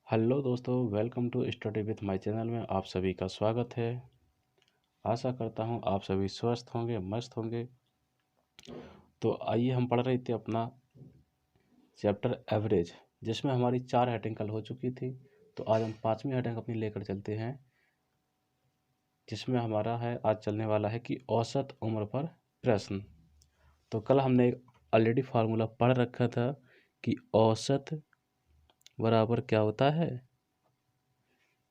Hello दोस्तों, welcome to study with my channel में आप सभी का स्वागत है। आशा करता हूँ आप सभी स्वस्थ होंगे, मस्त होंगे। तो आइए, हम पढ़ रहे थे अपना चैप्टर एवरेज, जिसमें हमारी 4 हेडिंग कल हो चुकी थी। तो आज हम 5वीं हेडिंग अपनी लेकर चलते हैं, जिसमें हमारा है आज चलने वाला है कि औसत उम्र पर प्रश्न। तो कल हमने ऑलरेडी फार्मूला पढ़ रखा था कि औसत बराबर क्या होता है,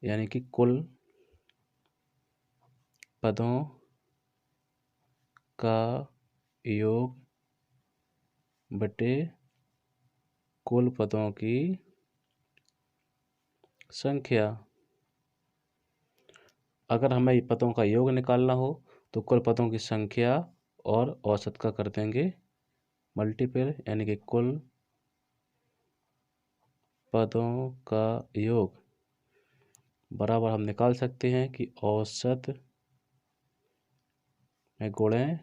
यानी कि कुल पदों का योग बटे कुल पदों की संख्या। अगर हमें पदों का योग निकालना हो तो कुल पदों की संख्या और औसत का कर देंगे मल्टीपल, यानी कि कुल पदों का योग बराबर हम निकाल सकते हैं कि औसत में गुणें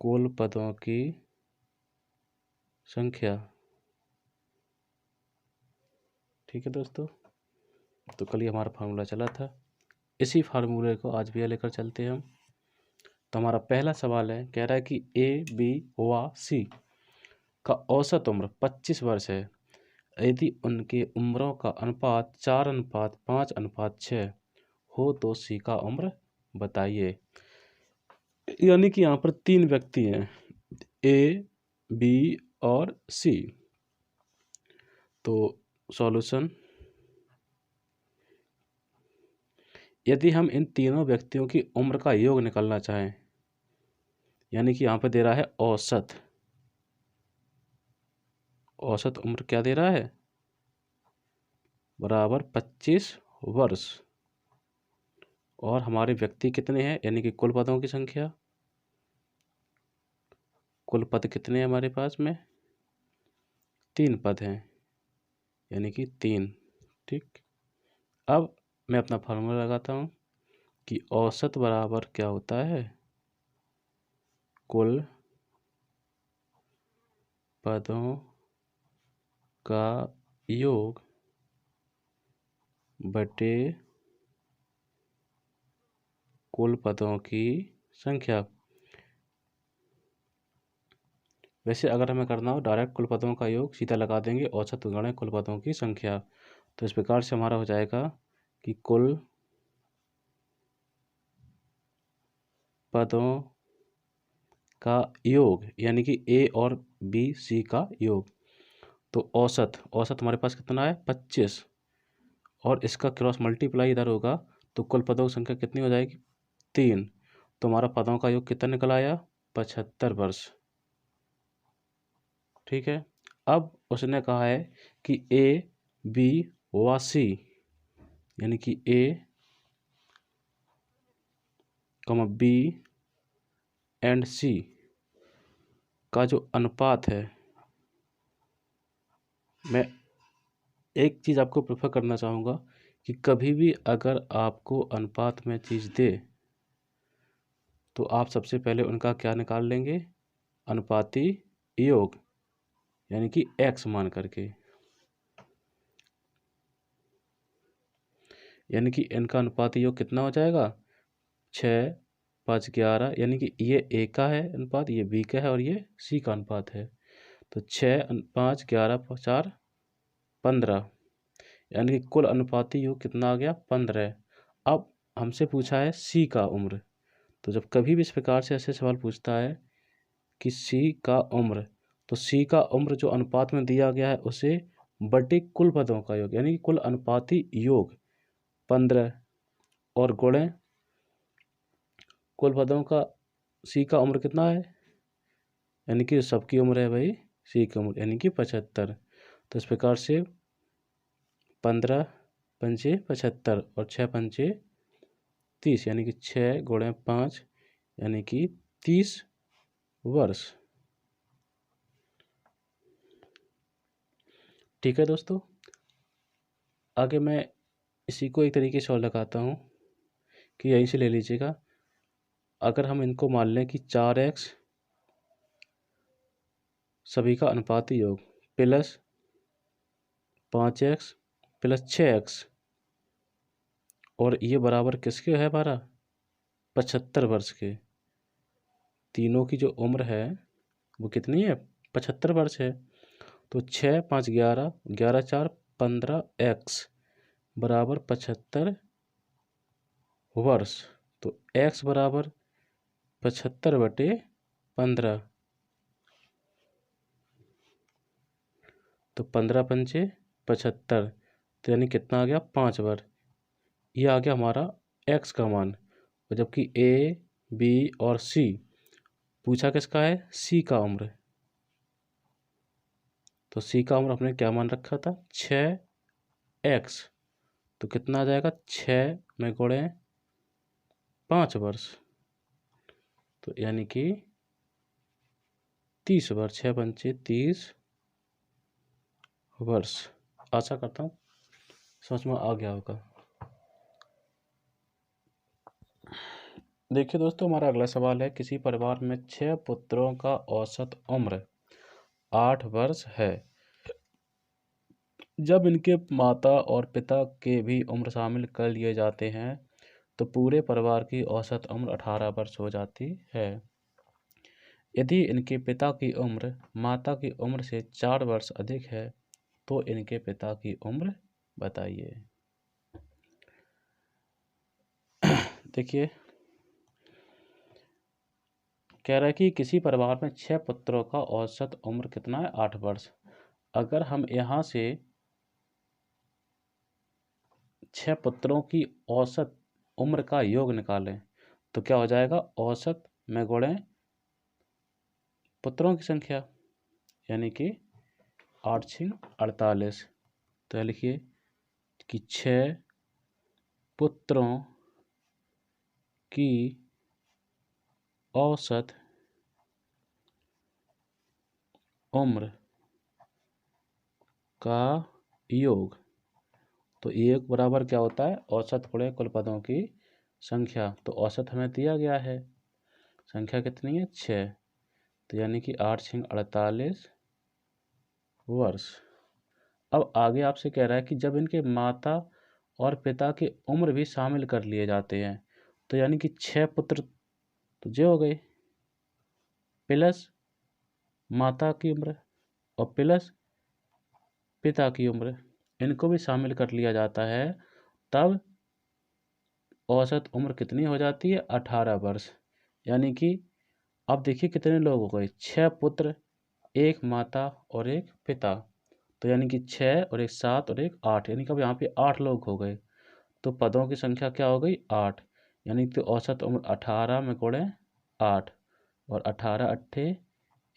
कुल पदों की संख्या। ठीक है दोस्तों, तो कल ही हमारा फार्मूला चला था, इसी फार्मूले को आज भी लेकर चलते हैं हम। तो हमारा पहला सवाल है, कह रहा है कि ए, बी व सी का औसत उम्र 25 वर्ष है। यदि उनके उम्रों का अनुपात 4:5:6 हो तो सी का उम्र बताइए। यानी कि यहाँ पर 3 व्यक्ति हैं, ए, बी और सी। तो सॉल्यूशन, यदि हम इन तीनों व्यक्तियों की उम्र का योग निकालना चाहें, यानी कि यहाँ पर दे रहा है औसत उम्र क्या दे रहा है, बराबर 25 वर्ष। और हमारे व्यक्ति कितने हैं, यानी कि कुल पदों की संख्या। कुल पद कितने हैं हमारे पास में, 3 पद हैं, यानी कि 3। ठीक, अब मैं अपना फार्मूला लगाता हूँ कि औसत बराबर क्या होता है, कुल पदों का योग बटे कुल पदों की संख्या। वैसे अगर हमें करना हो डायरेक्ट कुल पदों का योग सीधा लगा देंगे, औसत गुणे कुल पदों की संख्या। तो इस प्रकार से हमारा हो जाएगा कि कुल पदों का योग, यानी कि ए और बी सी का योग। तो औसत हमारे पास कितना है, 25, और इसका क्रॉस मल्टीप्लाई इधर होगा तो कुल पदों की संख्या कितनी हो जाएगी, 3। तो हमारा पदों का योग कितना निकल आया, 75 वर्ष। ठीक है, अब उसने कहा है कि ए, बी व सी, यानी कि ए, बी एंड सी का जो अनुपात है। मैं एक चीज़ आपको प्रेफर करना चाहूँगा कि कभी भी अगर आपको अनुपात में चीज़ दे तो आप सबसे पहले उनका क्या निकाल लेंगे, अनुपाती योग, यानी कि x मान करके। यानी कि इनका अनुपाती योग कितना हो जाएगा, 6, 5, 11, यानी कि ये ए का है अनुपात, ये बी का है और ये सी का अनुपात है। तो 6, 5, 11, 4, 15, यानी कि कुल अनुपाती योग कितना आ गया, 15। अब हमसे पूछा है सी का उम्र। तो जब कभी भी इस प्रकार से ऐसे सवाल पूछता है कि सी का उम्र, तो सी का उम्र जो अनुपात में दिया गया है उसे बटे कुल पदों का योग, यानी कि कुल अनुपाती योग 15 और गुणे कुल पदों का सी का उम्र कितना है, यानी कि सबकी उम्र है भाई सी की उम्र, यानी कि 75। तो इस प्रकार से 15 पंचे 75 और 6 पंचे 30, यानी कि 6 गुणे 5, यानी कि 30 वर्ष। ठीक है दोस्तों, आगे मैं इसी को एक तरीके से और लगाता हूँ कि यहीं से ले लीजिएगा। अगर हम इनको मान लें कि 4x सभी का अनुपाती योग प्लस 5x प्लस 6x, और ये बराबर किसके है हमारा? 75 वर्ष के। तीनों की जो उम्र है वो कितनी है? 75 वर्ष है। तो 6 5 11, 11 4 15x बराबर 75 वर्ष। तो x बराबर 75/15, तो 15 पंचे 75, तो यानी कितना आ गया? 5 वर्ष। ये आ गया हमारा x का मान। और जबकि A, B और C पूछा किसका है? C का उम्र। तो C का उम्र हमने क्या मान रखा था? 6x। तो कितना आ जाएगा? 6 में गुणे 5 वर्ष, तो यानी कि 30 वर्ष। 6 पंचे 30 वर्ष। आशा करता हूँ समझ में आ गया होगा। देखिए दोस्तों, हमारा अगला सवाल है, किसी परिवार में 6 पुत्रों का औसत उम्र 8 वर्ष है। जब इनके माता और पिता के भी उम्र शामिल कर लिए जाते हैं तो पूरे परिवार की औसत उम्र 18 वर्ष हो जाती है। यदि इनके पिता की उम्र माता की उम्र से 4 वर्ष अधिक है तो इनके पिता की उम्र बताइए। देखिए, कह रहा है कि किसी परिवार में 6 पुत्रों का औसत उम्र कितना है? 8 वर्ष। अगर हम यहाँ से 6 पुत्रों की औसत उम्र का योग निकालें तो क्या हो जाएगा? औसत में गुणे पुत्रों की संख्या, यानी कि 8 6 48। तो लिखिए कि 6 पुत्रों की औसत उम्र का योग। तो एक बराबर क्या होता है? औसत गुणे कुल पदों की संख्या। तो औसत हमें दिया गया है, संख्या कितनी है? 6। तो यानी कि 8 6 48 वर्ष। अब आगे आपसे कह रहा है कि जब इनके माता और पिता की उम्र भी शामिल कर लिए जाते हैं तो यानी कि 6 पुत्र तो जो हो गए, प्लस माता की उम्र और प्लस पिता की उम्र, इनको भी शामिल कर लिया जाता है, तब औसत उम्र कितनी हो जाती है? 18 वर्ष। यानी कि अब देखिए कितने लोग हो गए? 6 पुत्र, एक माता और एक पिता। तो यानी कि 6 और एक 7 और एक 8, यानी कि अब यहाँ पे 8 लोग हो गए। तो पदों की संख्या क्या हो गई? 8। यानी कि औसत उम्र 18 में गुणे 8, और 18 अट्ठे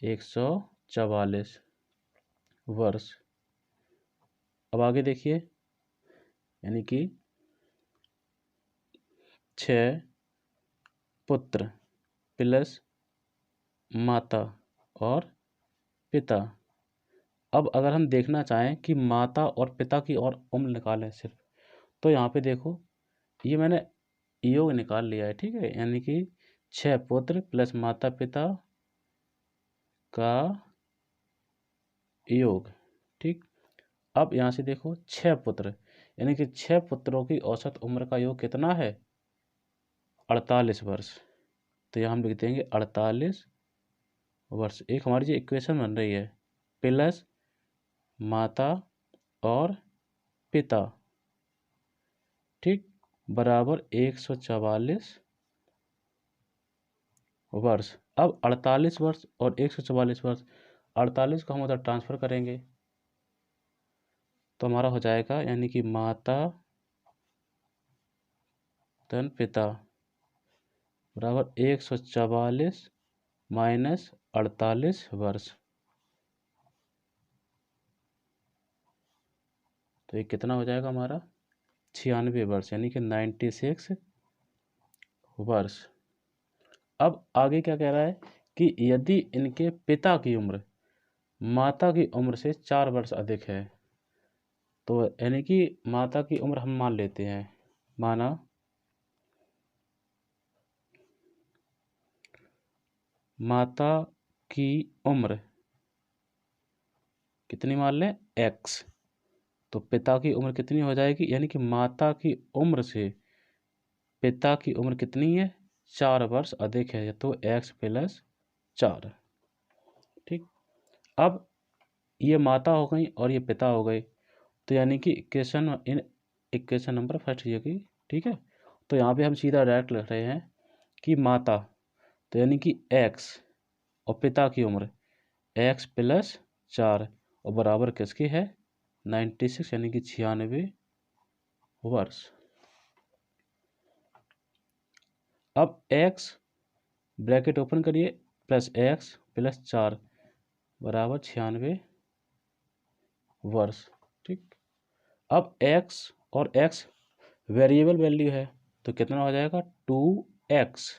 144 वर्ष। अब आगे देखिए, यानी कि 6 पुत्र प्लस माता और पिता। अब अगर हम देखना चाहें कि माता और पिता की और उम्र निकालें सिर्फ, तो यहाँ पे देखो, ये मैंने योग निकाल लिया है, ठीक है। यानी कि 6 पुत्र प्लस माता पिता का योग, ठीक। अब यहाँ से देखो 6 पुत्र, यानी कि 6 पुत्रों की औसत उम्र का योग कितना है? 48 वर्ष। तो यहाँ हम लिख देंगे 48 वर्ष। एक हमारी जो इक्वेशन बन रही है, प्लस माता और पिता, ठीक, बराबर 144 वर्ष। अब 48 वर्ष और 144 वर्ष, 48 को हम उधर ट्रांसफर करेंगे तो हमारा हो जाएगा, यानी कि माता धन पिता बराबर 144 माइनस 48 वर्ष। तो ये कितना हो जाएगा हमारा? 96 वर्ष, यानी कि 96 वर्ष। अब आगे क्या कह रहा है कि यदि इनके पिता की उम्र माता की उम्र से 4 वर्ष अधिक है, तो यानी कि माता की उम्र हम मान लेते हैं, माना माता की उम्र कितनी मान लें? x। तो पिता की उम्र कितनी हो जाएगी, यानी कि माता की उम्र से पिता की उम्र कितनी है, 4 वर्ष अधिक है, तो x प्लस 4। ठीक, अब ये माता हो गई और ये पिता हो गए, तो यानी कि इक्वेशन नंबर फर्स्ट ये की। ठीक है, तो यहाँ पे हम सीधा डायरेक्ट लिख रहे हैं कि माता, तो यानी कि x और पिता की उम्र x प्लस 4 और बराबर किसके है 96, यानी कि 96 वर्ष। अब x ब्रैकेट ओपन करिए प्लस x प्लस 4 बराबर 96 वर्ष। ठीक, अब x और x वेरिएबल वैल्यू है, तो कितना हो जाएगा 2x,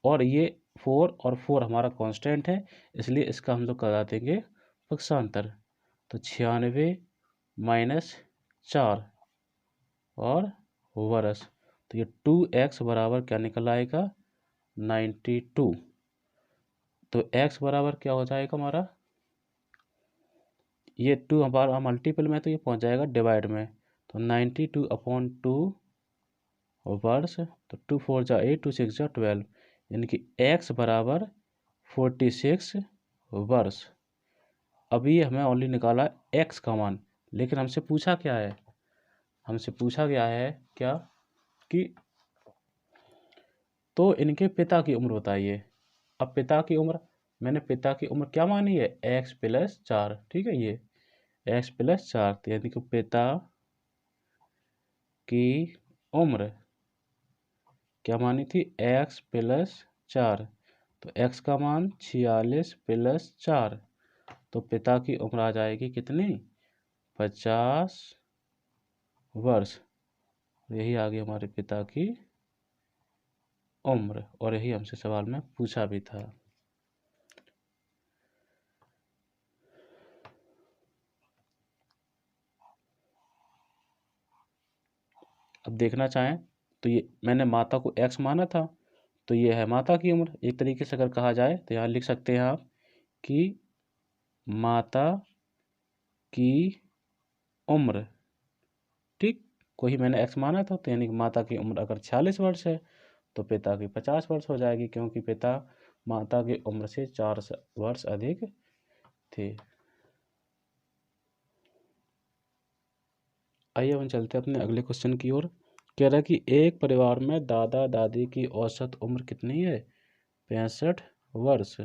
और ये 4 और 4 हमारा कांस्टेंट है, इसलिए इसका हम लोग करा देंगे पक्षांतर। तो 96 माइनस 4 और वर्ष, तो ये 2x बराबर क्या निकल आएगा 92। तो x बराबर क्या हो जाएगा हमारा, ये 2 हमारा मल्टीपल में, तो ये पहुंच जाएगा डिवाइड में, तो 92/2 वर्ष, तो 2 4 जा 8, 2 6 जा 12, यानी कि x बराबर 46 वर्ष। अभी हमें ओनली निकाला x का मान, लेकिन हमसे पूछा क्या है, हमसे पूछा गया है क्या कि तो इनके पिता की उम्र बताइए। अब पिता की उम्र, मैंने पिता की उम्र क्या मानी है x प्लस 4। ठीक है, ये x प्लस 4, तो यानी कि पिता की उम्र क्या मानी थी x प्लस 4, तो x का मान 46 प्लस 4, तो पिता की उम्र आ जाएगी कितनी 50 वर्ष। यही आ गई हमारे पिता की उम्र, और यही हमसे सवाल में पूछा भी था। अब देखना चाहें तो ये मैंने माता को x माना था, तो ये है माता की उम्र। एक तरीके से अगर कहा जाए तो यहाँ लिख सकते हैं आप कि माता की उम्र, ठीक, कोई मैंने x माना था, तो यानी कि माता की उम्र अगर 46 वर्ष है तो पिता की 50 वर्ष हो जाएगी, क्योंकि पिता माता की उम्र से 4 वर्ष अधिक थे। आइए हम चलते हैं अपने अगले क्वेश्चन की ओर। कह रहा है कि एक परिवार में दादा दादी की औसत उम्र कितनी है 65 वर्ष,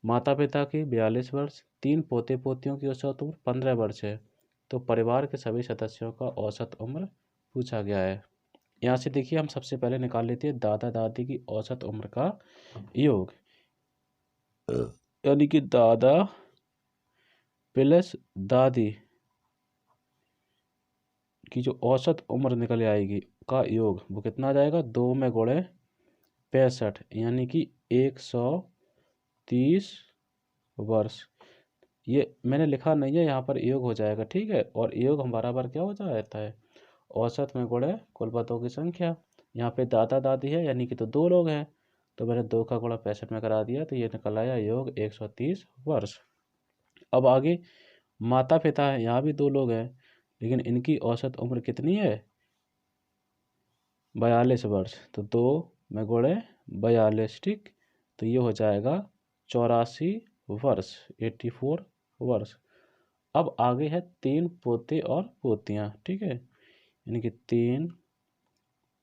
माता पिता की 42 वर्ष, 3 पोते पोतियों की औसत उम्र 15 वर्ष है, तो परिवार के सभी सदस्यों का औसत उम्र पूछा गया है। यहाँ से देखिए हम सबसे पहले निकाल लेते हैं दादा दादी की औसत उम्र का योग, यानी कि दादा प्लस दादी की जो औसत उम्र निकल आएगी का योग वो कितना आ जाएगा 2 में गुणे 65, यानी कि 130 वर्ष। ये मैंने लिखा नहीं है, यहाँ पर योग हो जाएगा। ठीक है, और योग हम बराबर क्या हो जाता है औसत में गुणे कुल पतों की संख्या। यहाँ पे दादा दादी है, यानी कि तो 2 लोग हैं, तो मैंने 2 का गुणा 65 में करा दिया, तो ये निकल आया योग 130 वर्ष। अब आगे माता पिता है, यहाँ भी 2 लोग हैं, लेकिन इनकी औसत उम्र कितनी है 42 वर्ष, तो 2 में गुणे 42। ठीक, तो ये हो जाएगा 84 वर्ष, 84 वर्ष। अब आगे है 3 पोते और पोतियाँ। ठीक है, यानी कि 3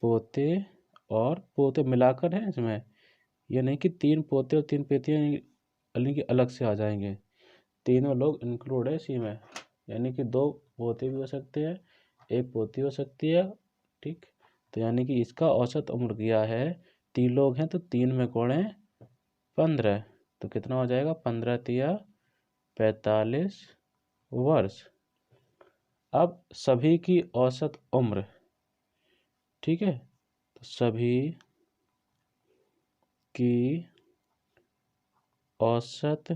पोते और पोते मिलाकर है इसमें, ये नहीं कि 3 पोते और 3 पोतियाँ यानी कि अलग से आ जाएंगे, तीनों लोग इंक्लूड है इसी में, यानी कि 2 पोते भी हो सकते हैं, 1 पोती हो सकती है। ठीक, तो यानी कि इसका औसत उम्र किया है, 3 लोग हैं तो 3 में गुणे 15, तो कितना हो जाएगा 15 तिया 45 वर्ष। अब सभी की औसत उम्र, ठीक है, तो सभी की औसत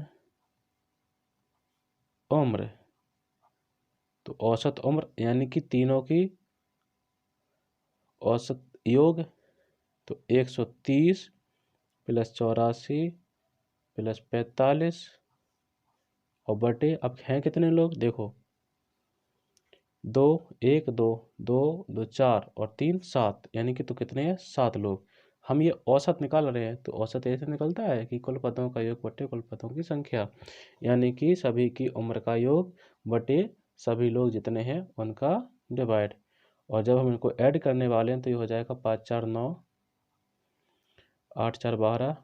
उम्र, तो औसत उम्र यानी कि तीनों की औसत योग, तो 130 प्लस 84 प्लस 45 और बटे अब हैं कितने लोग देखो, 2 1 2 2 2 4 और 3 7, यानी कि तो कितने हैं 7 लोग। हम ये औसत निकाल रहे हैं तो औसत ऐसे निकलता है कि कुल पदों का योग बटे कुल पदों की संख्या, यानी कि सभी की उम्र का योग बटे सभी लोग जितने हैं उनका डिवाइड। और जब हम इनको ऐड करने वाले हैं तो ये हो जाएगा 5 4 9, 8 4 12,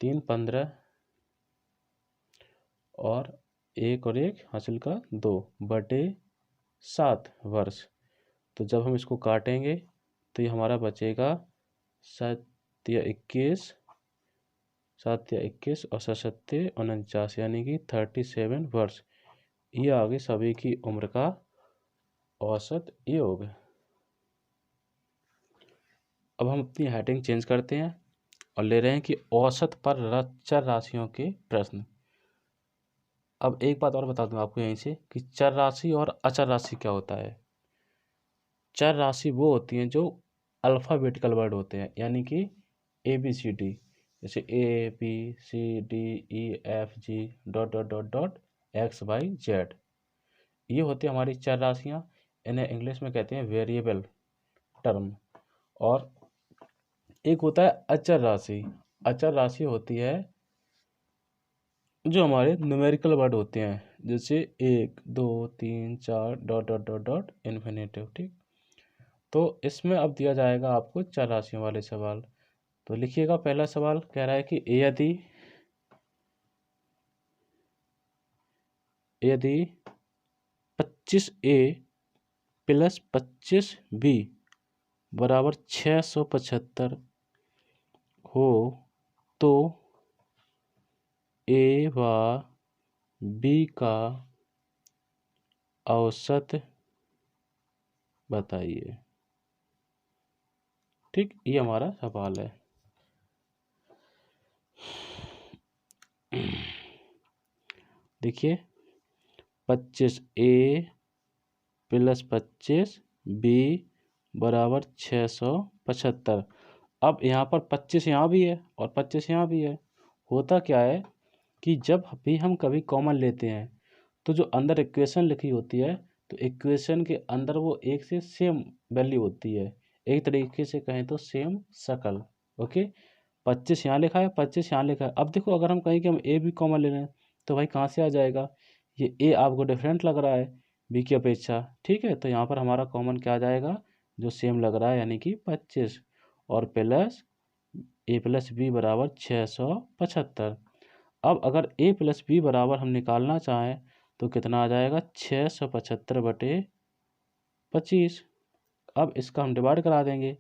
3 15 और 1 और 1 हासिल का 2 बटे 7 वर्ष। तो जब हम इसको काटेंगे तो ये हमारा बचेगा 7 या 21, 7 या 21 और 7 7 49, यानी कि 37 वर्ष। ये आ गई सभी की उम्र का औसत योग। अब हम अपनी हेडिंग चेंज करते हैं और ले रहे हैं कि औसत पर चर राशियों के प्रश्न। अब एक बात और बता दूं आपको यहीं से कि चर राशि और अचर राशि क्या होता है। चर राशि वो होती हैं जो अल्फ़ाबेटिकल वर्ड होते हैं, यानी कि ABCD, जैसे ABCDEFG dot dot dot dot XYZ, ये होती है हमारी चर राशियाँ। इन्हें इंग्लिश में कहते हैं वेरिएबल टर्म। और एक होता है अचर राशि। अचर राशि होती है जो हमारे न्यूमेरिकल वर्ड होते हैं, जैसे 1 2 3 4 dot dot dot dot infinitive. ठीक, तो इसमें अब दिया जाएगा आपको चर राशियों वाले सवाल। तो लिखिएगा, पहला सवाल कह रहा है कि यदि यदि 25A प्लस 25B बराबर 675 हो तो A व B का औसत बताइए। ठीक, ये हमारा सवाल है। देखिए, 25A प्लस 25B बराबर 675। अब यहाँ पर 25 यहाँ भी है और 25 यहाँ भी है। होता क्या है कि जब भी हम कभी कॉमन लेते हैं तो जो अंदर इक्वेशन लिखी होती है तो इक्वेशन के अंदर वो एक से सेम वैल्यू होती है, एक तरीके से कहें तो सेम शकल। ओके, 25 यहाँ लिखा है, 25 यहाँ लिखा है। अब देखो, अगर हम कहें कि हम ए भी कॉमन ले रहे हैं तो भाई कहाँ से आ जाएगा, ये ए आपको डिफरेंट लग रहा है बी की अपेक्षा। ठीक है, तो यहाँ पर हमारा कॉमन क्या आ जाएगा, जो सेम लग रहा है, यानी कि 25 और प्लस ए प्लस बी बराबर 675। अब अगर ए प्लस बी बराबर हम निकालना चाहें तो कितना आ जाएगा, 675 बटे 25। अब इसका हम डिवाइड करा देंगे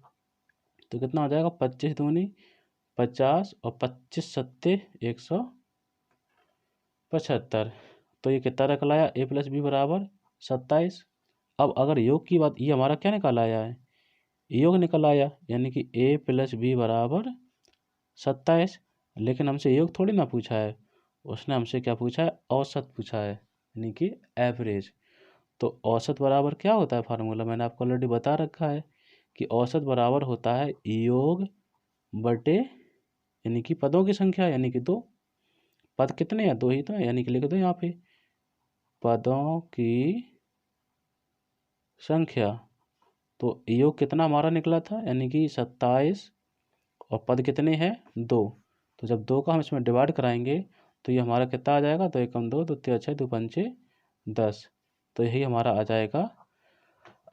तो कितना हो जाएगा, 25 दूनी 50 और 25 सत्ते 175। तो ये कितना निकल आया, ए प्लस बी बराबर 27। अब अगर योग की बात, ये हमारा क्या निकल आया है, योग निकल आया, यानी कि ए प्लस बी बराबर 27। लेकिन हमसे योग थोड़ी ना पूछा है, उसने हमसे क्या पूछा है, औसत पूछा है, यानी कि एवरेज। तो औसत बराबर क्या होता है, फार्मूला मैंने आपको ऑलरेडी बता रखा है कि औसत बराबर होता है योग बटे, यानी कि पदों की संख्या, यानी कि 2। पद कितने हैं, 2 ही तो है, यानी कि लिख दो यहाँ पे पदों की संख्या। तो योग कितना हमारा निकला था, यानी कि 27, और पद कितने हैं, 2। तो जब 2 का हम इसमें डिवाइड कराएंगे तो ये हमारा कितना आ जाएगा, 2 एकम 2, 2 तिया 6, 2 पंचे 10। तो यही हमारा आ जाएगा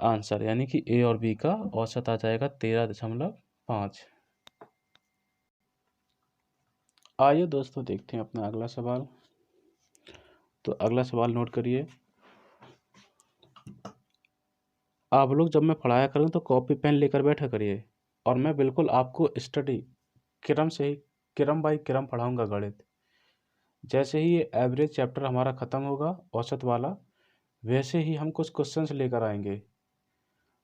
आंसर, यानी कि ए और बी का औसत आ जाएगा 13.5। आइए दोस्तों देखते हैं अपना अगला सवाल। तो अगला सवाल नोट करिए। आप लोग जब मैं पढ़ाया करूँ तो कॉपी पेन लेकर बैठा करिए, और मैं बिल्कुल आपको स्टडी क्रम से ही, क्रम बाई क्रम पढ़ाऊँगा गणित। जैसे ही ये एवरेज चैप्टर हमारा ख़त्म होगा औसत वाला, वैसे ही हम कुछ क्वेश्चंस लेकर आएंगे।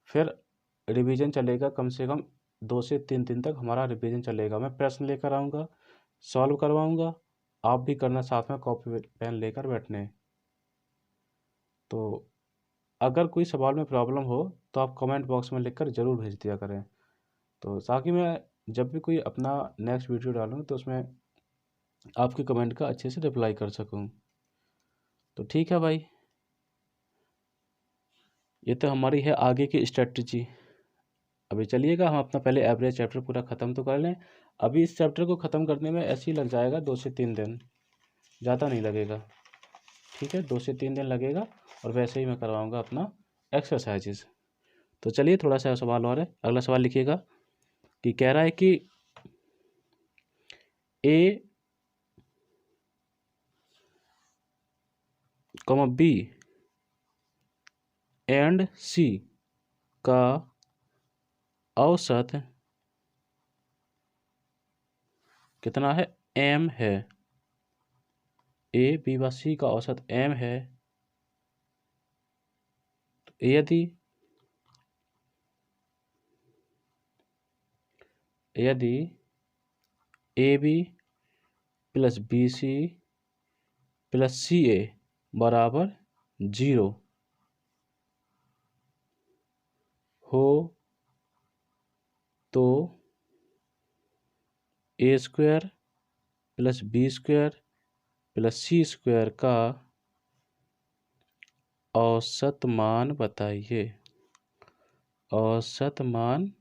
फिर रिवीजन चलेगा, कम से कम 2 से 3 दिन तक हमारा रिवीजन चलेगा। मैं प्रश्न लेकर आऊँगा, सॉल्व करवाऊँगा, आप भी करना साथ में कॉपी पेन लेकर बैठने। तो अगर कोई सवाल में प्रॉब्लम हो तो आप कमेंट बॉक्स में लिखकर ज़रूर भेज दिया करें, तो ताकि मैं जब भी कोई अपना नेक्स्ट वीडियो डालूँ तो उसमें आपके कमेंट का अच्छे से रिप्लाई कर सकूँ। तो ठीक है भाई, ये तो हमारी है आगे की स्ट्रेटजी। अभी चलिएगा हम अपना पहले एवरेज चैप्टर पूरा ख़त्म तो कर लें। अभी इस चैप्टर को ख़त्म करने में ऐसे ही लग जाएगा 2 से 3 दिन, ज़्यादा नहीं लगेगा। ठीक है, 2 से 3 दिन लगेगा और वैसे ही मैं करवाऊँगा अपना एक्सरसाइजेस। तो चलिए थोड़ा सा सवाल और है, अगला सवाल लिखिएगा कि कह रहा है कि ए कॉमा बी एंड सी का औसत कितना है, एम है। ए बी व सी का औसत एम है। तो यदि A B plus B C plus C A बराबर 0 हो तो A square plus B square plus C square का औसत मान बताइए। औसत मान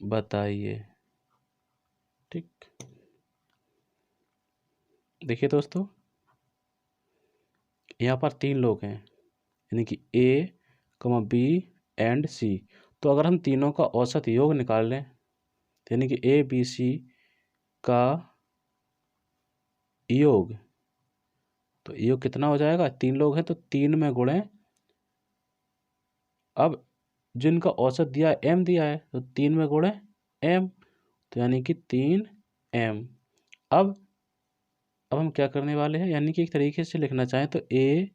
बताइए। ठीक, देखिए दोस्तों, यहाँ पर 3 लोग हैं, यानी कि ए कमा बी एंड सी। तो अगर हम तीनों का औसत योग निकाल लें, यानी कि ए बी सी का योग, तो योग कितना हो जाएगा, 3 लोग हैं तो 3 में गुणे, अब जिनका औसत दिया है एम दिया है तो 3 में गुणे एम, तो यानी कि 3 एम। अब हम क्या करने वाले हैं, यानी कि एक तरीके से लिखना चाहें तो ए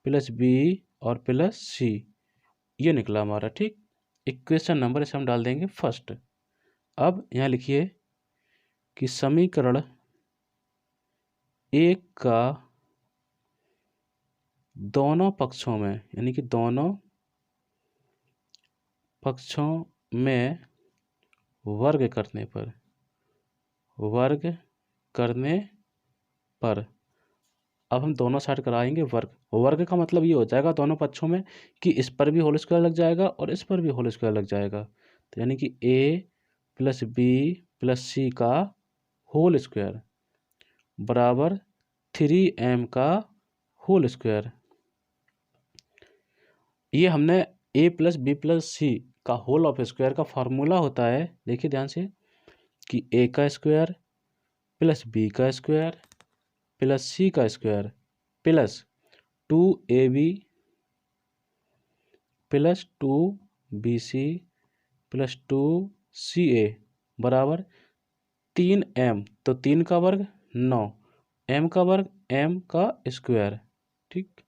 प्लस बी और प्लस सी, ये निकला हमारा। ठीक, इक्वेशन नंबर इसे हम डाल देंगे फर्स्ट। अब यहाँ लिखिए कि समीकरण एक का दोनों पक्षों में, यानी कि दोनों पक्षों में वर्ग करने पर अब हम दोनों साइड कराएंगे वर्ग। वर्ग का मतलब ये हो जाएगा दोनों पक्षों में कि इस पर भी होल स्क्वायर लग जाएगा और इस पर भी होल स्क्वायर लग जाएगा। तो यानी कि ए प्लस बी प्लस सी का होल स्क्वायर बराबर 3m का होल स्क्वायर। ये हमने a plus b plus c का होल ऑफ स्क्वायर का फार्मूला होता है, देखिए ध्यान से, कि ए का स्क्वायर प्लस बी का स्क्वायर प्लस सी का square plus 2ab plus 2bc plus 2ca बराबर 3m। तो 3 का वर्ग 9, m का वर्ग m का स्क्वायर। ठीक,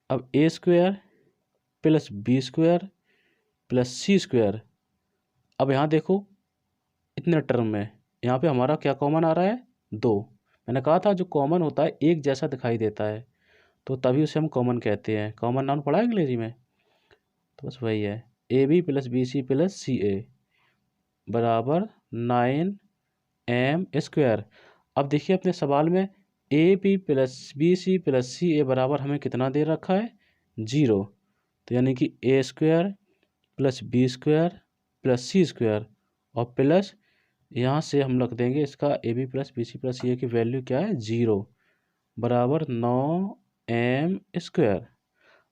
अब A square plus B square plus C square. अब यहाँ देखो इतने टर्म में यहाँ पे हमारा क्या कॉमन आ रहा है, 2। मैंने कहा था जो कॉमन होता है एक जैसा दिखाई देता है तो तभी उसे हम कॉमन कहते हैं। कॉमन नाउन पढ़ा है अंग्रेजी में, तो बस वही है। A B plus B C plus C A बराबर 9m स्क्वायर। अब देखिए अपने सवाल में A B plus B C plus C A बराबर हमें कितना दे रखा है, 0। तो यानी कि A square plus B square plus C square और प्लस यहाँ से हम रख देंगे इसका A B plus B C plus C A की वैल्यू क्या है, 0 बराबर 9m स्क्वायर।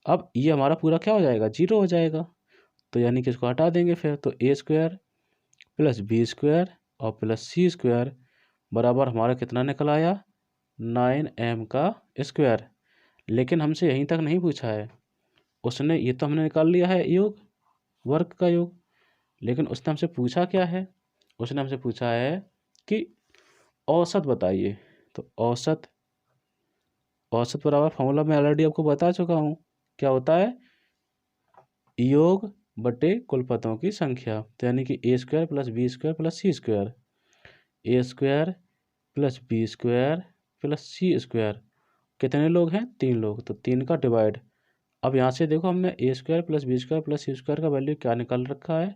अब ये हमारा पूरा क्या हो जाएगा, 0 हो जाएगा। तो यानी कि इसको हटा देंगे फिर, तो A square plus B square और प्लस सी स्क्वायर बराबर हमारा कितना निकल आया, 9m का स्क्वायर। लेकिन हमसे यहीं तक नहीं पूछा है, उसने ये तो हमने निकाल लिया है योग, वर्ग का योग, लेकिन उसने हमसे पूछा क्या है, उसने हमसे पूछा है कि औसत बताइए। तो औसत बराबर फॉर्मूला मैं ऑलरेडी आपको बता चुका हूँ, क्या होता है, योग बटे कुल पदों की संख्या। तो यानी कि A square plus B square plus C square, A square plus B square plus C square. कितने लोग हैं, 3 लोग, तो 3 का डिवाइड। अब यहाँ से देखो हमने A square plus B square plus C square का वैल्यू क्या निकाल रखा है,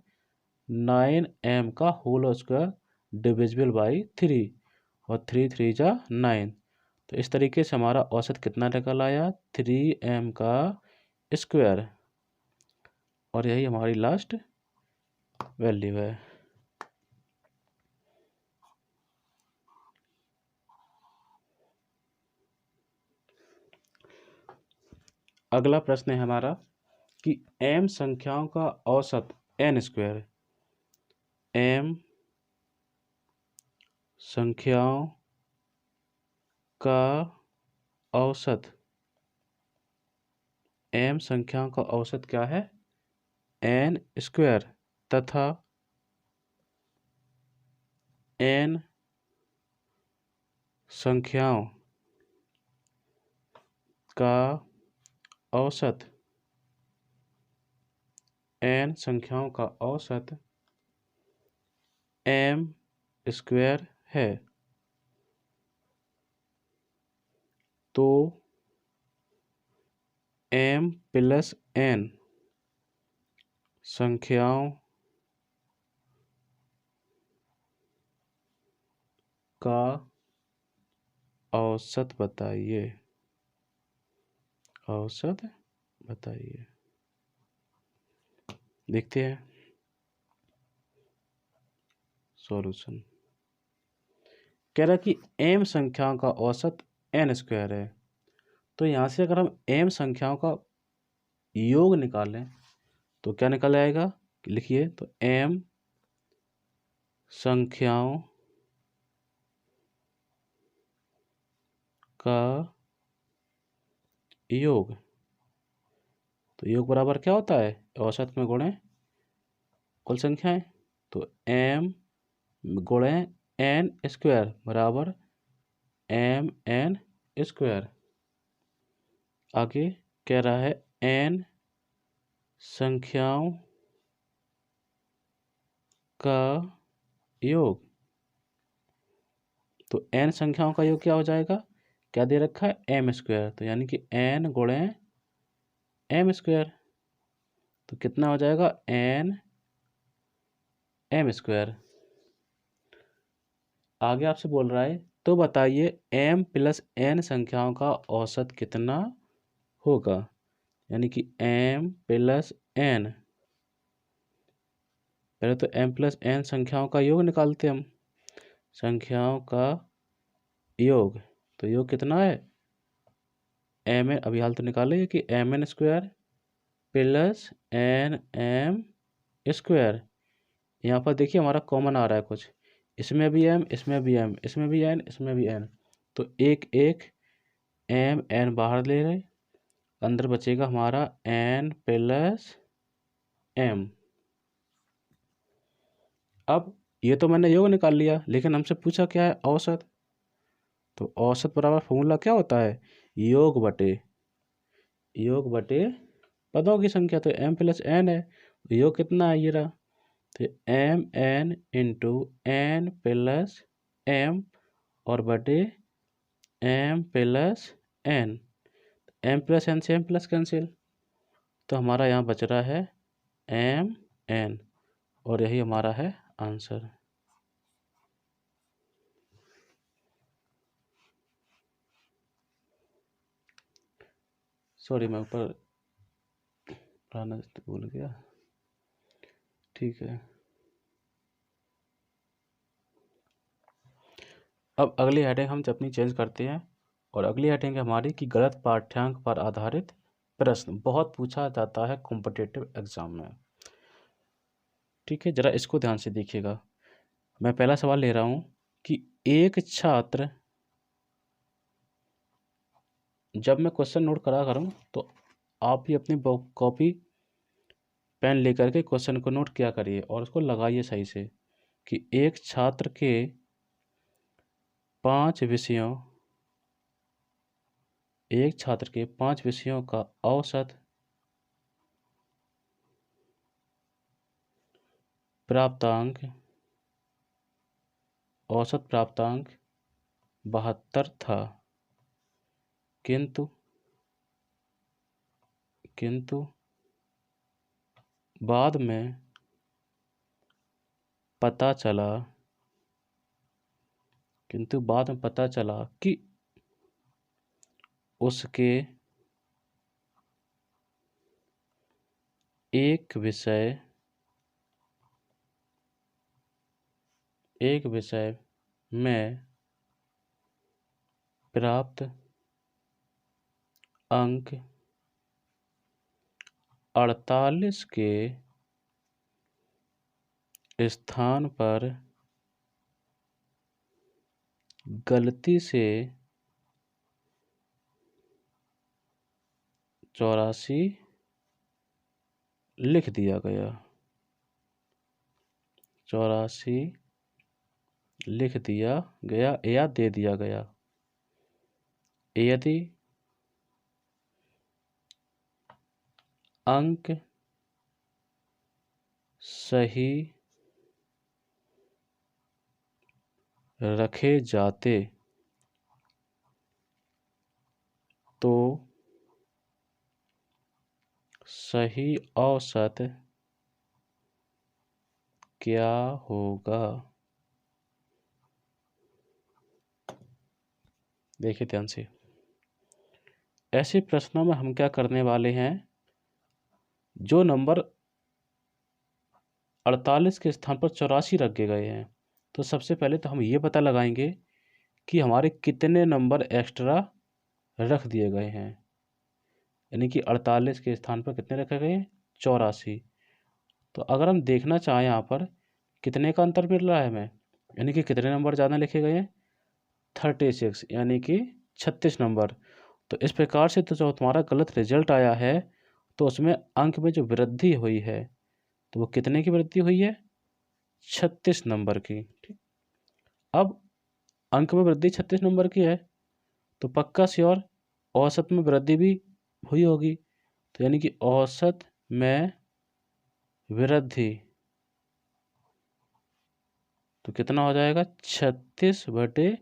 9m का होल स्क्वायर डिविजिबल बाई 3 और 3 3 जा 9। तो इस तरीके से हमारा औसत कितना निकल आया, 3m का स्क्वायर, और यही हमारी लास्ट वैल्यू है। अगला प्रश्न है हमारा कि m संख्याओं का औसत n स्क्वायर, m संख्याओं का औसत, m संख्याओं का औसत क्या है, n स्क्वायर, तथा n संख्याओं का औसत, n संख्याओं का औसत m स्क्वायर है। तो m प्लस n संख्याओं का औसत बताइए, औसत बताइए। देखते हैं सॉल्यूशन। कह रहा है कि m संख्याओं का औसत n स्क्वायर है। तो यहाँ से अगर हम m संख्याओं का योग निकालें तो क्या निकल आएगा, लिखिए, तो m संख्याओं का योग, तो योग बराबर क्या होता है, औसत में गुणे कुल संख्याएं, तो m गुणे n स्क्वायर बराबर m n स्क्वायर। आगे कह रहा है n संख्याओं का योग, तो n संख्याओं का योग क्या हो जाएगा, क्या दे रखा है, m स्क्वायर, तो यानी कि n गुणे m स्क्वायर, तो कितना हो जाएगा, n m स्क्वायर। आगे आपसे बोल रहा है तो बताइए m प्लस n संख्याओं का औसत कितना होगा, यानी कि m प्लस n, पहले तो m प्लस n संख्याओं का योग निकालते हैं हम, संख्याओं का योग, तो योग कितना है, m अभी हाल तो निकालेंगे कि mn square plus n m square. यहाँ पर देखिए हमारा कॉमन आ रहा है कुछ, इसमें भी m, इसमें भी m, इसमें भी n, इसमें भी n, तो एक एक m n बाहर ले रहे, अंदर बचेगा हमारा n प्लस m। अब ये तो मैंने योग निकाल लिया, लेकिन हमसे पूछा क्या है, औसत, तो औसत बराबर फॉर्मूला क्या होता है, योग बटे पदों की संख्या, तो m प्लस n है, तो योग कितना है, ये रहा, तो m n into n plus m और बटे m plus n, m plus n से m प्लस कैंसिल, तो हमारा यहाँ बच रहा है m n, और यही हमारा है आंसर। सॉरी मैं ऊपर पढ़ाना भूल गया, ठीक है। अब अगली हेडिंग हम अपनी चेंज करते हैं, और अगली हेडिंग है हमारी कि गलत पाठ्यांक पर आधारित प्रश्न बहुत पूछा जाता है कॉम्पिटिटिव एग्जाम में। ठीक है, जरा इसको ध्यान से देखिएगा। मैं पहला सवाल ले रहा हूं कि एक छात्र, जब मैं क्वेश्चन नोट करा करूं तो आप भी अपनी कॉपी पेन लेकर के क्वेश्चन को नोट किया करिए और उसको लगाइए सही से, कि एक छात्र के 5 विषयों, एक छात्र के 5 विषयों का औसत प्राप्तांक, औसत प्राप्तांक 72 था, किंतु बाद में पता चला कि उसके एक विषय में प्राप्त अंक 48 के स्थान पर गलती से 84 लिख दिया गया। 84 लिख दिया गया या दे दिया गया। यदि अंक सही रखे जाते तो सही औसत क्या होगा? देखिए ध्यान से, ऐसे प्रश्नों में हम क्या करने वाले हैं, जो नंबर 48 के स्थान पर 84 रखे गए हैं, तो सबसे पहले तो हम ये पता लगाएंगे कि हमारे कितने नंबर एक्स्ट्रा रख दिए गए हैं। यानी कि 48 के स्थान पर कितने रखे गए हैं? 84। तो अगर हम देखना चाहें यहाँ पर कितने का अंतर मिल रहा है हमें, यानी कि कितने नंबर ज़्यादा लिखे गए हैं? 36, यानी कि 36 नंबर। तो इस प्रकार से तो जो तुम्हारा गलत रिजल्ट आया है, तो उसमें अंक में जो वृद्धि हुई है, तो वो कितने की वृद्धि हुई है? 36 नंबर की। ठीक, अब अंक में वृद्धि 36 नंबर की है, तो पक्का श्योर औसत में वृद्धि भी हुई होगी। तो यानी कि औसत में वृद्धि तो कितना हो जाएगा? 36 बटे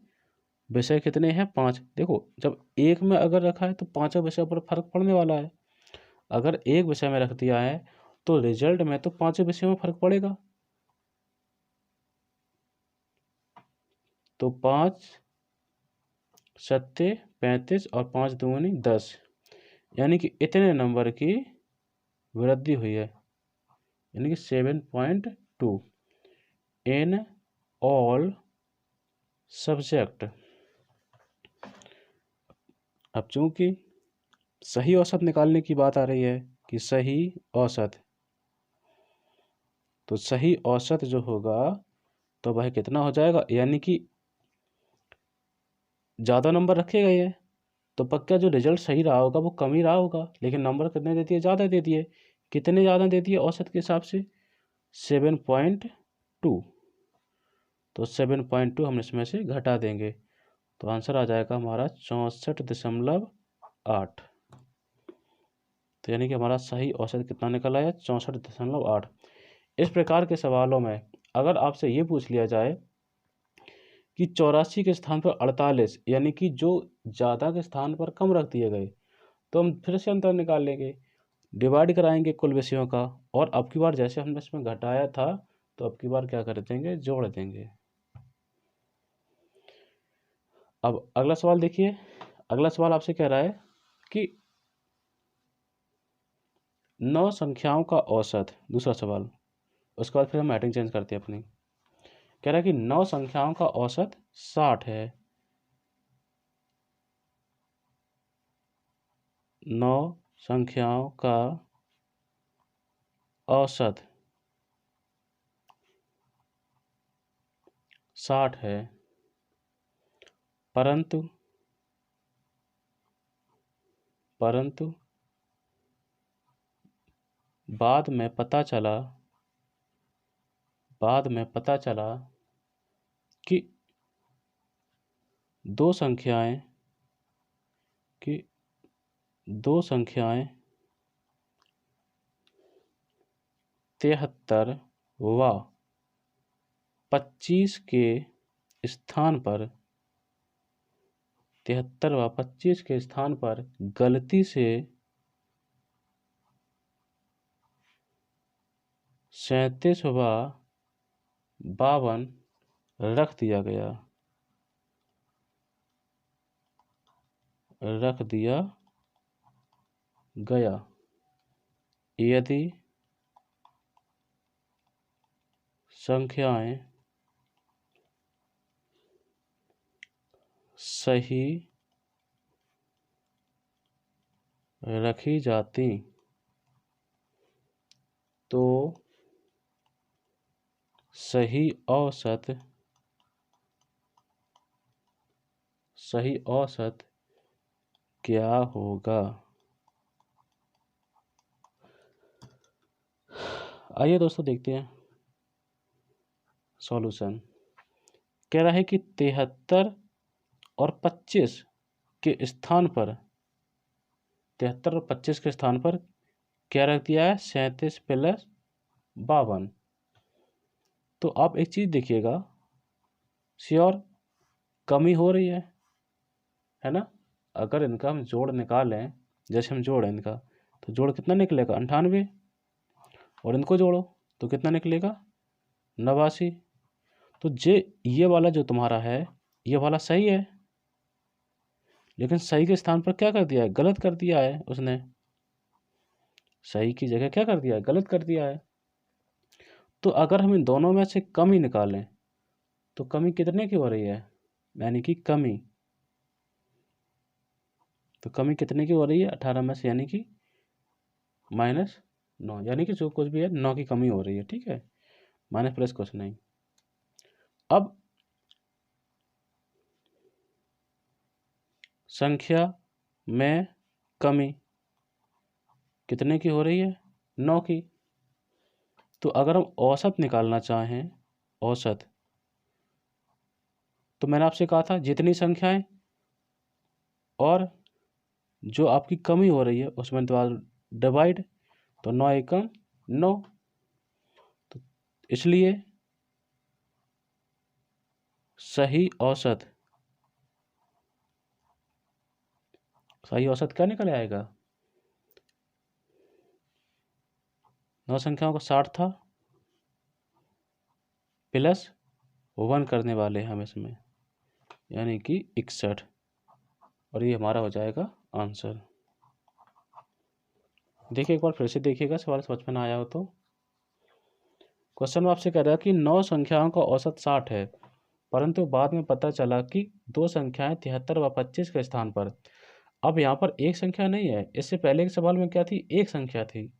विषय कितने हैं? 5। देखो, जब एक में अगर रखा है तो पांचों विषय पर फर्क पड़ने वाला है। अगर एक विषय में रख दिया है तो रिजल्ट में तो पांचों विषयों में फर्क पड़ेगा। तो 5 सत्ते 35 और 5 दूनी 10, यानी कि इतने नंबर की वृद्धि हुई है, यानी कि 7.2 इन ऑल सब्जेक्ट। अब चूंकि सही औसत निकालने की बात आ रही है कि सही औसत, तो सही औसत जो होगा तो वह कितना हो जाएगा? यानी कि ज़्यादा नंबर रखे गए हैं तो पक्का जो रिजल्ट सही रहा होगा वो कम ही रहा होगा, लेकिन नंबर कितने दे दिए? ज़्यादा दे दिए। कितने ज़्यादा दे दिए औसत के हिसाब से? 7.2। तो 7.2 हम इसमें से घटा देंगे, तो आंसर आ जाएगा हमारा 64.8। तो यानी कि हमारा सही औसत कितना निकल आया? 64.8। इस प्रकार के सवालों में अगर आपसे ये पूछ लिया जाए कि 84 के स्थान पर 48, यानी कि जो ज़्यादा के स्थान पर कम रख दिए गए, तो हम फिर से अंतर निकाल लेंगे, डिवाइड कराएंगे कुल विषयों का, और अब की बार जैसे हमने इसमें घटाया था तो अब की बार क्या कर देंगे? जोड़ देंगे। अब अगला सवाल देखिए। अगला सवाल आपसे कह रहा है कि 9 संख्याओं का औसत, दूसरा सवाल, उसके बाद फिर हम हेडिंग चेंज करते हैं अपनी। कह रहा है कि 9 संख्याओं का औसत 60 है। 9 संख्याओं का औसत 60 है, परंतु बाद में पता चला कि दो संख्याएं 73 व 25 के स्थान पर 73 व 25 के स्थान पर गलती से 37 व 52 रख दिया गया। रख दिया गया यदि संख्याएं सही रखी जाती तो सही औसत क्या होगा। आइए दोस्तों देखते हैं सॉल्यूशन। कह रहा है कि 73 और 25 के स्थान पर 73 और 25 के स्थान पर क्या रख दिया है 37 प्लस 52। तो आप एक चीज देखिएगा, श्योर कमी हो रही है ना। अगर इनका हम जोड़ निकालें, जैसे हम जोड़ इनका, तो जोड़ कितना निकलेगा 98, और इनको जोड़ो तो कितना निकलेगा 89। तो ये वाला जो तुम्हारा है ये वाला सही है, लेकिन सही के स्थान पर क्या कर दिया है, गलत कर दिया है उसने। सही की जगह क्या कर दिया है, गलत कर दिया है। तो अगर हम इन दोनों में से कमी निकालें तो कमी कितने की हो रही है, यानी कि कमी, तो कमी कितने की हो रही है 18 में से, यानी कि -9, यानी कि जो कुछ भी है 9 की कमी हो रही है। ठीक है, माइनस प्लस कुछ नहीं। अब संख्या में कमी कितने की हो रही है 9 की। तो अगर हम औसत निकालना चाहें, औसत, तो मैंने आपसे कहा था जितनी संख्याएं और जो आपकी कमी हो रही है उसमें डिवाइड, तो 9 एकम 9। तो इसलिए सही औसत क्या निकल आएगा, 9 संख्याओं का 60 था, प्लस 1 करने वाले हम इसमें, यानी कि 61, और ये हमारा हो जाएगा आंसर। देखिए एक बार फिर से देखिएगा, सवाल समझ में ना आया हो तो। क्वेश्चन में आपसे कह रहा है कि 9 संख्याओं का औसत 60 है, परंतु बाद में पता चला कि दो संख्याएं 73 व 25 के स्थान पर। अब यहाँ पर एक संख्या नहीं है, इससे पहले के सवाल में क्या थी, एक संख्या थी।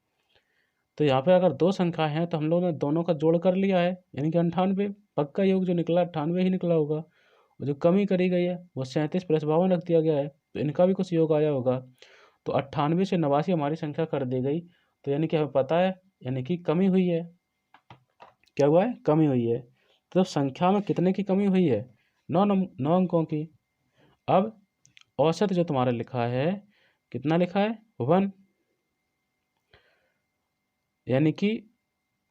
तो यहाँ पे अगर दो संख्या हैं तो हम लोगों ने दोनों का जोड़ कर लिया है, यानी कि 98। पक्का योग जो निकला 98 ही निकला होगा। और जो कमी करी गई है वो 37 प्लस 52 रख दिया गया है, तो इनका भी कुछ योग आया होगा। तो 98 से 89 हमारी संख्या कर दी गई, तो यानी कि हमें पता है, यानी कि कमी हुई है। क्या हुआ है, कमी हुई है। तो संख्या में कितने की कमी हुई है, 9 अंकों की। अब औसत जो तुम्हारा लिखा है, कितना लिखा है 1, यानी कि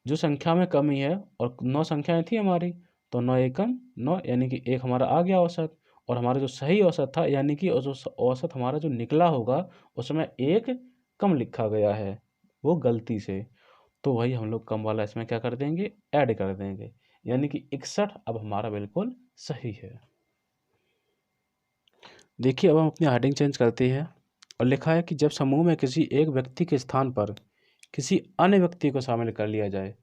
जो संख्या में कमी है, और 9 संख्याएं थी हमारी, तो 9 एकम 9, यानी कि एक हमारा आ गया औसत। और हमारा जो सही औसत था, यानी कि जो औसत हमारा जो निकला होगा उसमें एक कम लिखा गया है, वो गलती से। तो वही हम लोग कम वाला इसमें क्या कर देंगे, ऐड कर देंगे, यानी कि 61 अब हमारा बिल्कुल सही है। देखिए अब हम अपनी हेडिंग चेंज करते हैं, और लिखा है कि जब समूह में किसी एक व्यक्ति के स्थान पर किसी अन्य व्यक्ति को शामिल कर लिया जाए,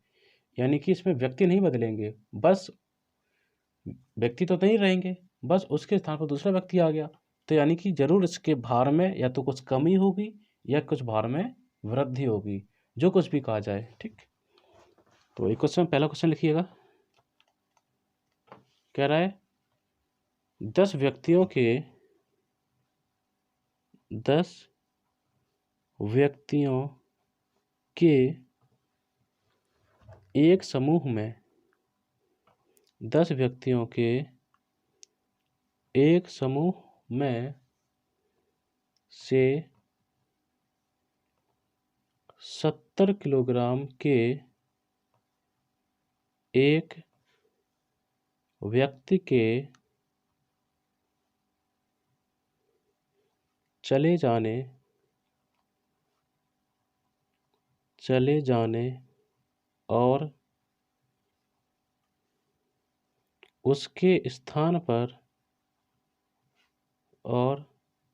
यानी कि इसमें व्यक्ति नहीं बदलेंगे, बस व्यक्ति तो नहीं रहेंगे, बस उसके स्थान पर दूसरा व्यक्ति आ गया, तो यानी कि जरूर इसके भार में या तो कुछ कमी होगी या कुछ भार में वृद्धि होगी, जो कुछ भी कहा जाए। ठीक, तो एक क्वेश्चन, पहला क्वेश्चन लिखिएगा। कह रहा है 10 व्यक्तियों के एक समूह में 10 व्यक्तियों के एक समूह में से 70 किलोग्राम के एक व्यक्ति के चले जाने और उसके स्थान पर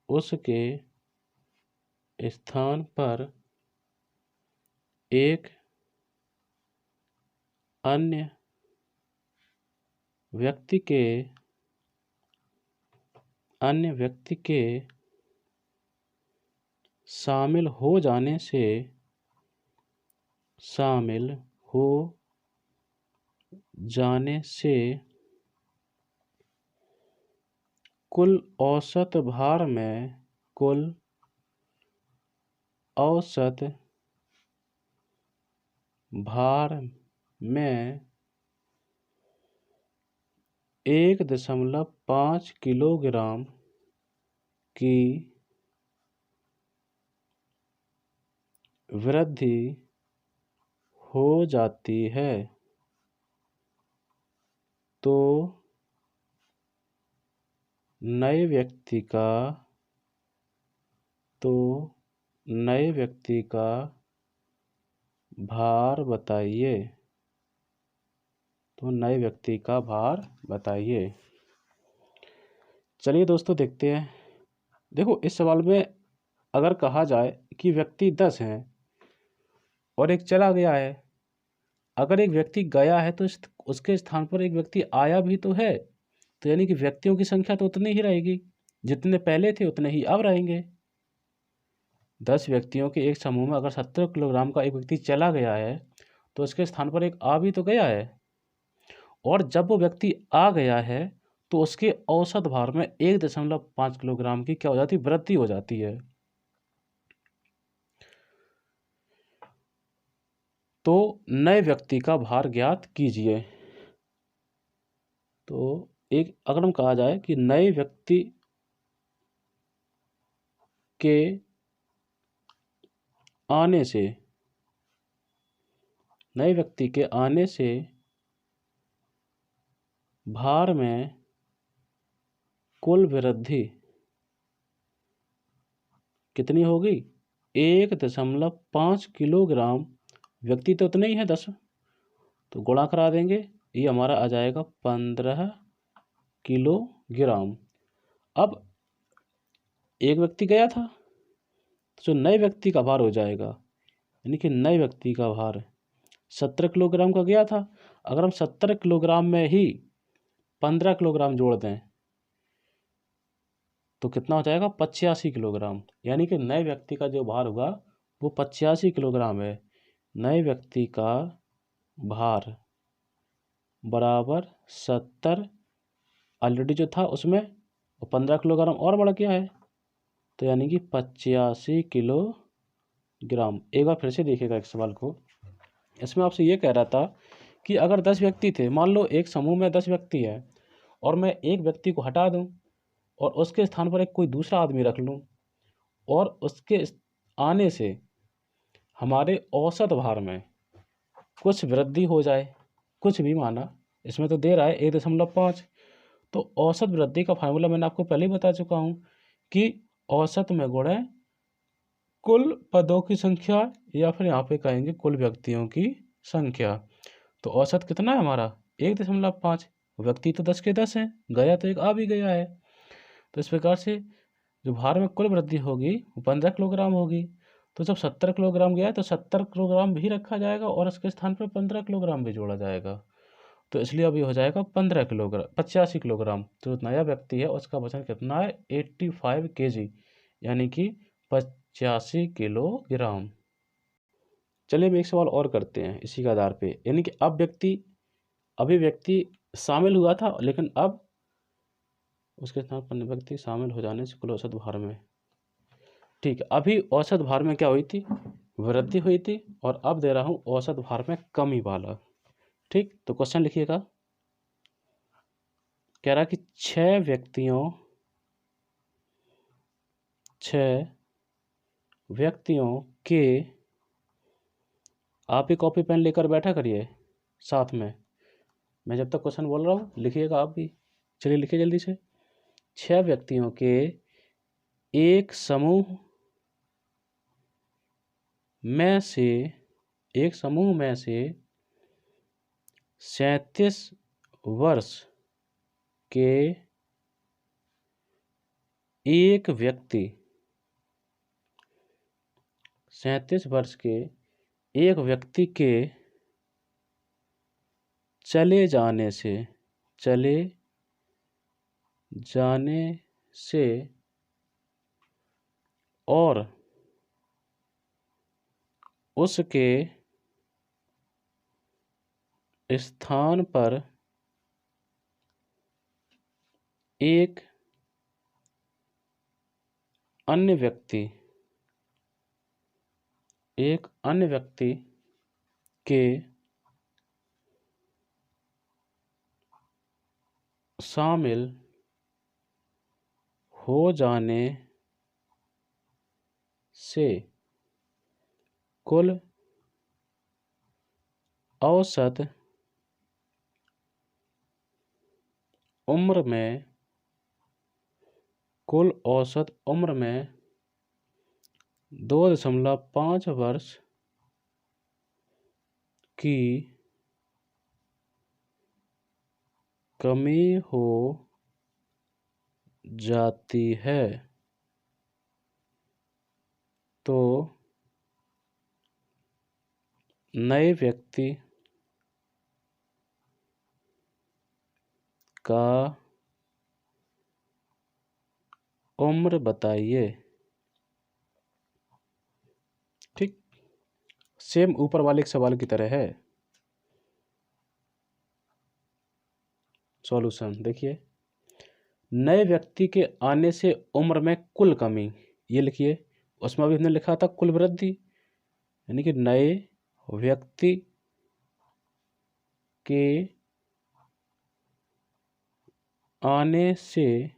उसके स्थान पर एक अन्य व्यक्ति के शामिल हो जाने से कुल औसत भार में 1.5 किलोग्राम की वृद्धि हो जाती है, तो नए व्यक्ति का भार बताइए। चलिए दोस्तों देखते हैं। देखो इस सवाल में अगर कहा जाए कि व्यक्ति 10 हैं और एक चला गया है, अगर एक व्यक्ति गया है तो उसके स्थान पर एक व्यक्ति आया भी तो है, तो यानी कि व्यक्तियों की संख्या तो उतनी ही रहेगी, जितने पहले थे उतने ही अब रहेंगे। 10 व्यक्तियों के एक समूह में अगर 70 किलोग्राम का एक व्यक्ति चला गया है तो उसके स्थान पर एक आ भी तो गया है, और जब वो व्यक्ति आ गया है तो उसके औसत भार में 1.5 किलोग्राम की क्या हो जाती है, वृद्धि हो जाती है। तो नए व्यक्ति का भार ज्ञात कीजिए। तो एक अगर हम कहा जाए कि नए व्यक्ति के आने से भार में कुल वृद्धि कितनी होगी, 1.5 किलोग्राम। व्यक्ति तो उतने ही है 10, तो गुणा करा देंगे, ये हमारा आ जाएगा 15 किलोग्राम। अब एक व्यक्ति गया था तो जो नए व्यक्ति का भार हो जाएगा, यानी कि नए व्यक्ति का भार 70 किलोग्राम का गया था, अगर हम 70 किलोग्राम में ही 15 किलोग्राम जोड़ दें तो कितना हो जाएगा, 85 किलोग्राम। यानी कि नए व्यक्ति का जो भार होगा वो 85 किलोग्राम है। नए व्यक्ति का भार बराबर 70 ऑलरेडी जो था उसमें 15 किलोग्राम और बढ़ गया है, तो यानी कि 85 किलोग्राम। एक बार फिर से देखिएगा एक सवाल को। इसमें आपसे ये कह रहा था कि अगर 10 व्यक्ति थे, मान लो एक समूह में 10 व्यक्ति है और मैं एक व्यक्ति को हटा दूं और उसके स्थान पर एक कोई दूसरा आदमी रख लूं और उसके आने से हमारे औसत भार में कुछ वृद्धि हो जाए, कुछ भी माना, इसमें तो दे रहा है 1.5, तो औसत वृद्धि का फार्मूला मैंने आपको पहले ही बता चुका हूँ कि औसत में गुणे कुल पदों की संख्या, या फिर यहाँ पे कहेंगे कुल व्यक्तियों की संख्या। तो औसत कितना है हमारा, 1.5। व्यक्ति तो 10 के 10 हैं, गया तो एक आ भी गया है, तो इस प्रकार से जो भार में कुल वृद्धि होगी वो 15 किलोग्राम होगी। तो जब 70 किलोग्राम गया है तो 70 किलोग्राम भी रखा जाएगा और उसके स्थान पर 15 किलोग्राम भी जोड़ा जाएगा, तो इसलिए अभी हो जाएगा 85 किलोग्राम। तो नया व्यक्ति है उसका वजन कितना है, 85 kg, यानी कि 85 किलोग्राम। चलिए हम एक सवाल और करते हैं इसी के आधार पे, यानी कि अभी व्यक्ति शामिल हुआ था लेकिन अब उसके स्थान पर व्यक्ति शामिल हो जाने से कुल औसत भार में, ठीक है, अभी औसत भार में क्या हुई थी, वृद्धि हुई थी, और अब दे रहा हूँ औसत भार में कमी वाला। ठीक, तो क्वेश्चन लिखिएगा। कह रहा कि 6 व्यक्तियों के, आप ही कॉपी पेन लेकर बैठा करिए साथ में, मैं जब तक क्वेश्चन बोल रहा हूँ लिखिएगा आप भी। चलिए लिखिए जल्दी से। 6 व्यक्तियों के एक समूह में से 37 वर्ष के एक व्यक्ति 37 वर्ष के एक व्यक्ति के चले जाने से और उसके स्थान पर एक अन्य व्यक्ति के शामिल हो जाने से कुल औसत उम्र में 2.5 वर्ष की कमी हो जाती है तो नए व्यक्ति का उम्र बताइए। ठीक, सेम ऊपर वाले एक सवाल की तरह है। सॉल्यूशन देखिए, नए व्यक्ति के आने से उम्र में कुल कमी, ये लिखिए। उसमें भी हमने लिखा था कुल वृद्धि, यानी कि नए व्यक्ति के आने से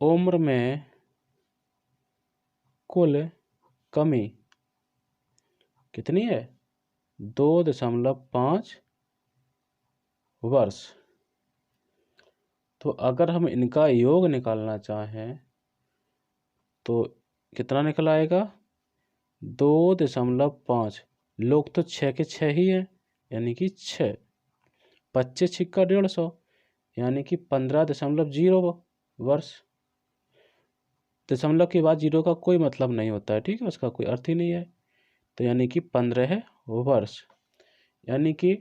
उम्र में कुल कमी कितनी है? 2.5 वर्ष। तो अगर हम इनका योग निकालना चाहें तो कितना निकल आएगा? 2.5। लोग तो 6 के 6 ही हैं, यानी कि 6। 25 छिक्का 150, यानी कि 15.0 वर्ष। दशमलव के बाद 0 का कोई मतलब नहीं होता है, ठीक है, उसका कोई अर्थ ही नहीं है। तो यानी कि 15 वर्ष। यानी कि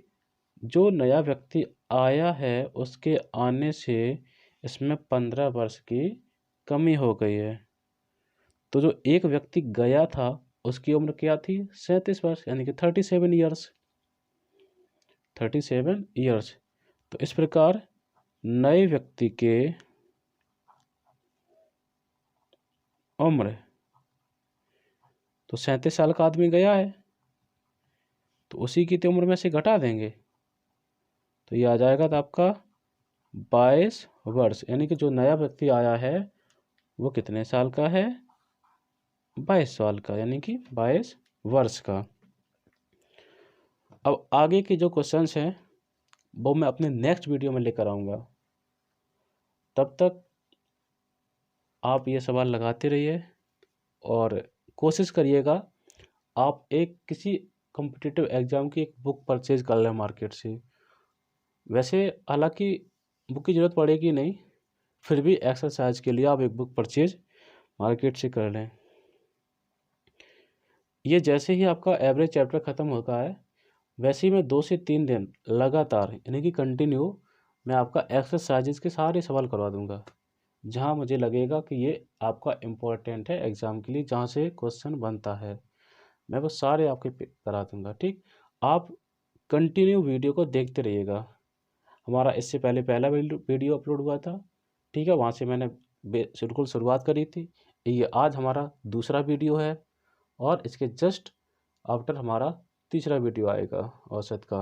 जो नया व्यक्ति आया है उसके आने से इसमें 15 वर्ष की कमी हो गई है। तो जो एक व्यक्ति गया था उसकी उम्र क्या थी? 37 वर्ष, यानी कि 37 ईयर्स। 37 ईयर्स। तो इस प्रकार नए व्यक्ति के उम्र, तो 37 साल का आदमी गया है तो उसी की तो उम्र में से घटा देंगे तो ये आ जाएगा तो आपका 22 वर्ष। यानी कि जो नया व्यक्ति आया है वो कितने साल का है? 22 साल का, यानी कि 22 वर्ष का। अब आगे के जो क्वेश्चंस हैं वो मैं अपने नेक्स्ट वीडियो में लेकर आऊँगा। तब तक आप ये सवाल लगाते रहिए और कोशिश करिएगा आप एक किसी कॉम्पिटिटिव एग्ज़ाम की एक बुक परचेज कर लें मार्केट से। वैसे हालांकि बुक की ज़रूरत पड़ेगी नहीं, फिर भी एक्सरसाइज के लिए आप एक बुक परचेज मार्केट से कर लें। ये जैसे ही आपका एवरेज चैप्टर ख़त्म होता है वैसे ही मैं 2 से 3 दिन लगातार, यानी कि कंटिन्यू, मैं आपका एक्सरसाइजेज के सारे सवाल करवा दूंगा। जहां मुझे लगेगा कि ये आपका इम्पोर्टेंट है एग्ज़ाम के लिए, जहां से क्वेश्चन बनता है, मैं वो सारे आपके करा दूंगा। ठीक, आप कंटिन्यू वीडियो को देखते रहिएगा। हमारा इससे पहले पहला वीडियो अपलोड हुआ था, ठीक है, वहाँ से मैंने बिल्कुल शुरुआत करी थी। ये आज हमारा दूसरा वीडियो है और इसके जस्ट आफ्टर हमारा तीसरा वीडियो आएगा औसत का।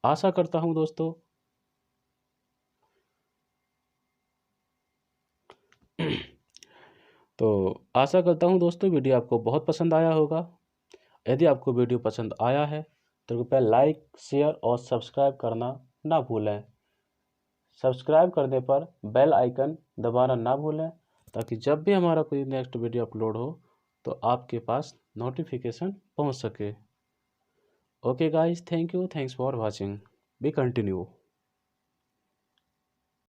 आशा करता हूँ दोस्तों तो आशा करता हूँ दोस्तों वीडियो आपको बहुत पसंद आया होगा। यदि आपको वीडियो पसंद आया है तो कृपया लाइक, शेयर और सब्सक्राइब करना ना भूलें। सब्सक्राइब करने पर बेल आइकन दबाना ना भूलें ताकि जब भी हमारा कोई नेक्स्ट वीडियो अपलोड हो तो आपके पास नोटिफिकेशन पहुंच सके। Okay guys, thank you, thanks for watching, B continue.